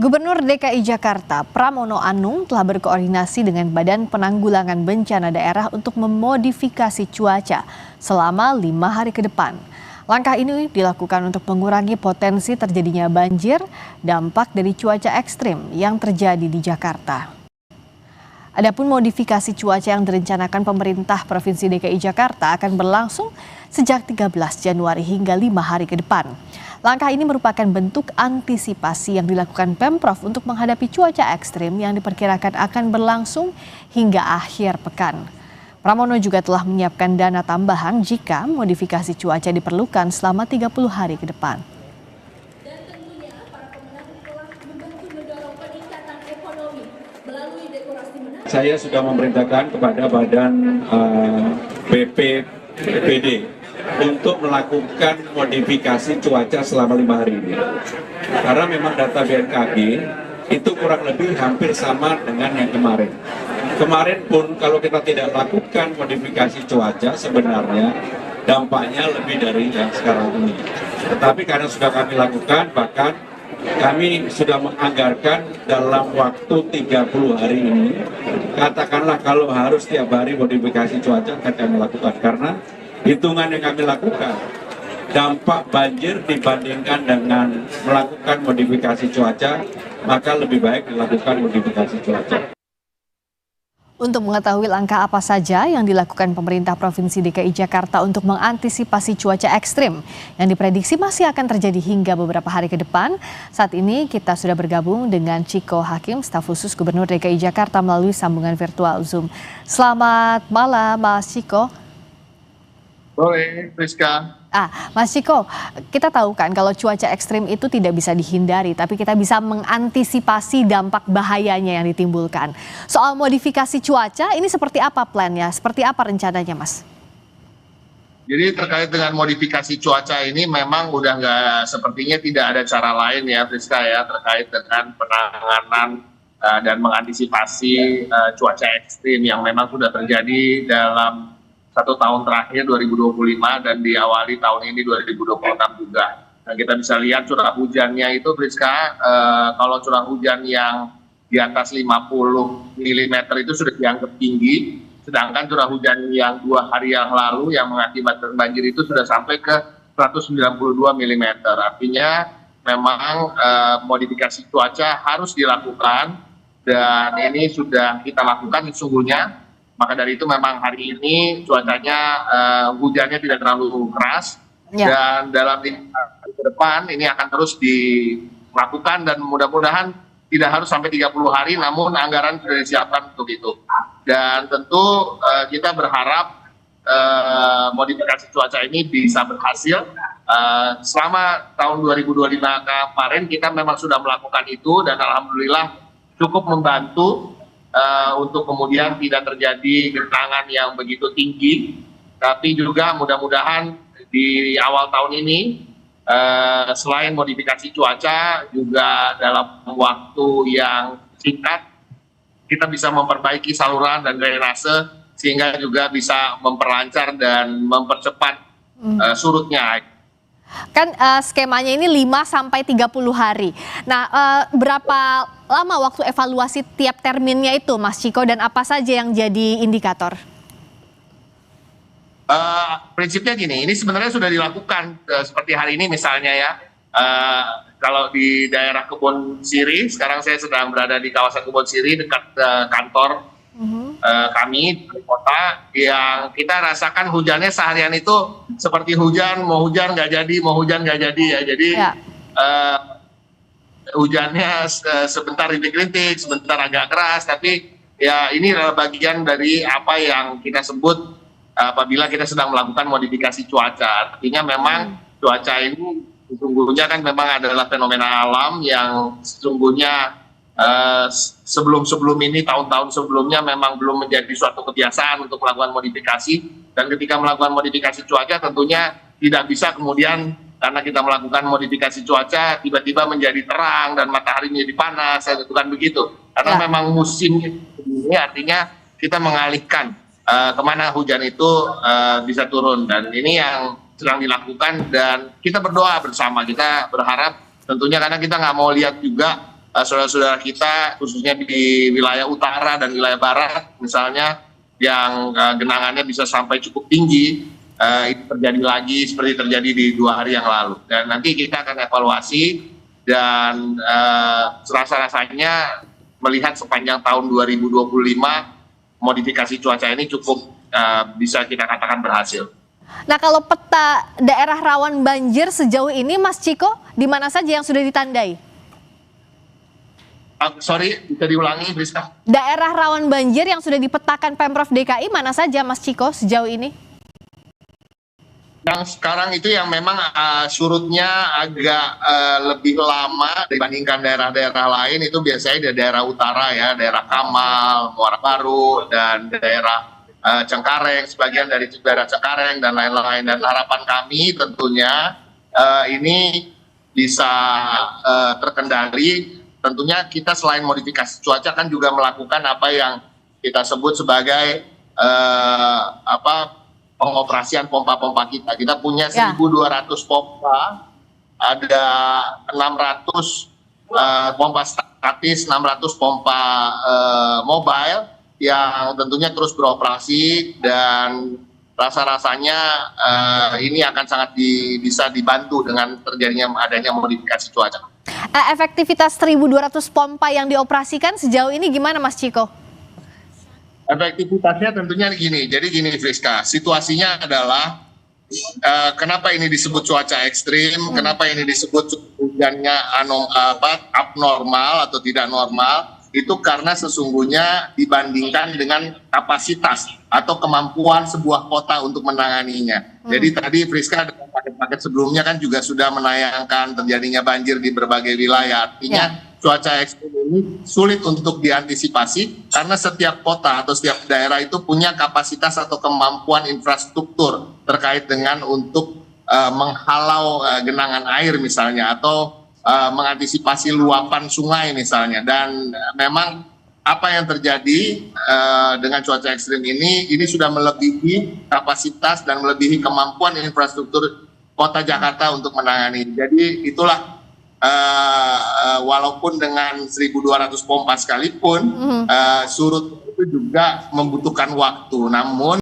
Gubernur DKI Jakarta Pramono Anung telah berkoordinasi dengan Badan Penanggulangan Bencana Daerah untuk memodifikasi cuaca selama 5 hari ke depan. Langkah ini dilakukan untuk mengurangi potensi terjadinya banjir dampak dari cuaca ekstrim yang terjadi di Jakarta. Adapun modifikasi cuaca yang direncanakan pemerintah Provinsi DKI Jakarta akan berlangsung sejak 13 Januari hingga 5 hari ke depan. Langkah ini merupakan bentuk antisipasi yang dilakukan Pemprov untuk menghadapi cuaca ekstrim yang diperkirakan akan berlangsung hingga akhir pekan. Pramono juga telah menyiapkan dana tambahan jika modifikasi cuaca diperlukan selama 30 hari ke depan. Dan tentunya para pemenang telah membantu mendorong peningkatan ekonomi melalui dekorasi menarik. Saya sudah memerintahkan kepada Badan BPBD untuk melakukan modifikasi cuaca selama 5 hari ini. Karena memang data BMKG itu kurang lebih hampir sama dengan yang kemarin. Kemarin pun kalau kita tidak lakukan modifikasi cuaca sebenarnya dampaknya lebih dari yang sekarang ini. Tetapi karena sudah kami lakukan, bahkan kami sudah menganggarkan dalam waktu 30 hari ini, katakanlah kalau harus tiap hari modifikasi cuaca akan kami lakukan. Karena hitungan yang kami lakukan, dampak banjir dibandingkan dengan melakukan modifikasi cuaca, maka lebih baik dilakukan modifikasi cuaca. Untuk mengetahui langkah apa saja yang dilakukan pemerintah Provinsi DKI Jakarta untuk mengantisipasi cuaca ekstrim yang diprediksi masih akan terjadi hingga beberapa hari ke depan, saat ini kita sudah bergabung dengan Chiko Hakim, staf khusus Gubernur DKI Jakarta melalui sambungan virtual Zoom. Selamat malam, Mas Chiko. Boleh, Rizka. Mas Chiko, kita tahu kan kalau cuaca ekstrim itu tidak bisa dihindari, tapi kita bisa mengantisipasi dampak bahayanya yang ditimbulkan. Soal modifikasi cuaca, ini seperti apa plannya? Seperti apa rencananya, Mas? Jadi terkait dengan modifikasi cuaca ini memang udah sepertinya tidak ada cara lain ya, Rizka ya, terkait dengan penanganan dan mengantisipasi cuaca ekstrim yang memang sudah terjadi dalam 1 tahun terakhir 2025 dan diawali tahun ini 2026 juga. Nah, kita bisa lihat curah hujannya itu, Rizka, kalau curah hujan yang di atas 50 mm itu sudah dianggap tinggi, sedangkan curah hujan yang 2 hari yang lalu yang mengakibatkan banjir itu sudah sampai ke 192 mm. Artinya memang modifikasi cuaca harus dilakukan dan ini sudah kita lakukan sesungguhnya. Maka dari itu memang hari ini cuacanya hujannya tidak terlalu keras dan dalam hari ke depan ini akan terus dilakukan dan mudah-mudahan tidak harus sampai 30 hari namun anggaran sudah disiapkan untuk itu. Dan tentu kita berharap modifikasi cuaca ini bisa berhasil. Selama tahun 2025 kemarin kita memang sudah melakukan itu dan alhamdulillah cukup membantu untuk kemudian tidak terjadi genangan yang begitu tinggi, tapi juga mudah-mudahan di awal tahun ini selain modifikasi cuaca juga dalam waktu yang singkat kita bisa memperbaiki saluran dan drainase sehingga juga bisa memperlancar dan mempercepat surutnya. Kan skemanya ini 5-30 hari. Nah, berapa lama waktu evaluasi tiap terminnya itu, Mas Chiko, dan apa saja yang jadi indikator? Prinsipnya gini, ini sebenarnya sudah dilakukan seperti hari ini misalnya ya. Kalau di daerah Kebon Siri, sekarang saya sedang berada di kawasan Kebon Siri dekat kantor kami di kota, yang kita rasakan hujannya seharian itu seperti hujan, mau hujan nggak jadi, mau hujan nggak jadi ya. Jadi hujannya sebentar rintik-rintik, sebentar agak keras, tapi ya ini adalah bagian dari apa yang kita sebut apabila kita sedang melakukan modifikasi cuaca. Artinya memang cuaca ini sesungguhnya kan memang adalah fenomena alam yang sesungguhnya sebelum ini, tahun-tahun sebelumnya memang belum menjadi suatu kebiasaan untuk melakukan modifikasi, dan ketika melakukan modifikasi cuaca tentunya tidak bisa kemudian karena kita melakukan modifikasi cuaca tiba-tiba menjadi terang dan matahari menjadi panas, itu kan begitu, karena memang musim ini artinya kita mengalihkan kemana hujan itu bisa turun, dan ini yang sedang dilakukan dan kita berdoa bersama. Kita berharap tentunya karena kita nggak mau lihat juga saudara-saudara kita khususnya di wilayah utara dan wilayah barat misalnya yang genangannya bisa sampai cukup tinggi, itu terjadi lagi seperti terjadi di 2 hari yang lalu. Dan nanti kita akan evaluasi dan rasa-rasanya melihat sepanjang tahun 2025 modifikasi cuaca ini cukup bisa kita katakan berhasil. Nah, kalau peta daerah rawan banjir sejauh ini, Mas Ciko, di mana saja yang sudah ditandai? Sorry, bisa diulangi, Friska? Daerah rawan banjir yang sudah dipetakan Pemprov DKI mana saja, Mas Ciko, sejauh ini? Yang sekarang itu yang memang surutnya agak lebih lama dibandingkan daerah-daerah lain, itu biasanya di daerah utara ya, daerah Kamal, Muara Baru, dan daerah Cengkareng, sebagian dari daerah Cengkareng dan lain-lain. Dan harapan kami tentunya ini bisa terkendali. Tentunya kita selain modifikasi cuaca kan juga melakukan apa yang kita sebut sebagai pengoperasian pompa-pompa kita. Kita punya 1.200 pompa, ada 600 pompa statis, 600 pompa mobile yang tentunya terus beroperasi, dan rasa-rasanya ini akan sangat bisa dibantu dengan terjadinya adanya modifikasi cuaca. Efektivitas 1.200 pompa yang dioperasikan sejauh ini gimana, Mas Ciko? Efektivitasnya tentunya gini, jadi gini Friska, situasinya adalah kenapa ini disebut cuaca ekstrim, kenapa ini disebut hujannya abnormal atau tidak normal, itu karena sesungguhnya dibandingkan dengan kapasitas atau kemampuan sebuah kota untuk menanganinya. Jadi tadi Friska dengan paket-paket sebelumnya kan juga sudah menayangkan terjadinya banjir di berbagai wilayah, artinya cuaca ekstrim ini sulit untuk diantisipasi karena setiap kota atau setiap daerah itu punya kapasitas atau kemampuan infrastruktur terkait dengan untuk menghalau genangan air misalnya, atau mengantisipasi luapan sungai misalnya. Dan memang apa yang terjadi dengan cuaca ekstrim ini sudah melebihi kapasitas dan melebihi kemampuan infrastruktur kota Jakarta untuk menangani. Jadi itulah walaupun dengan 1.200 pompa sekalipun, surut itu juga membutuhkan waktu. Namun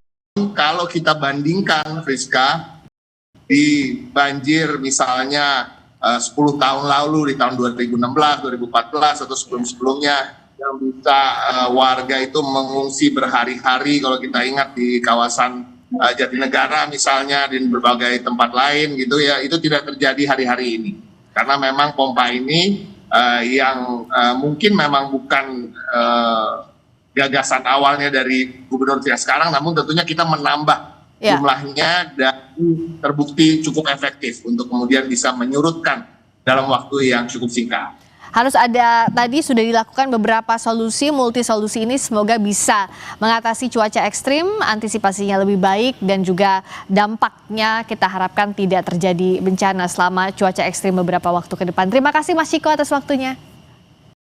kalau kita bandingkan, Friska, di banjir misalnya 10 tahun lalu, di tahun 2016, 2014 atau sebelum-sebelumnya, yang bisa warga itu mengungsi berhari-hari, kalau kita ingat di kawasan Jatinegara misalnya, di berbagai tempat lain gitu ya, itu tidak terjadi hari-hari ini. Karena memang pompa ini yang mungkin memang bukan gagasan awalnya dari Gubernur Tia sekarang, namun tentunya kita menambah jumlahnya dan terbukti cukup efektif untuk kemudian bisa menyurutkan dalam waktu yang cukup singkat. Harus ada, tadi sudah dilakukan beberapa solusi, multi solusi ini semoga bisa mengatasi cuaca ekstrim, antisipasinya lebih baik, dan juga dampaknya kita harapkan tidak terjadi bencana selama cuaca ekstrim beberapa waktu ke depan. Terima kasih Mas Ciko atas waktunya.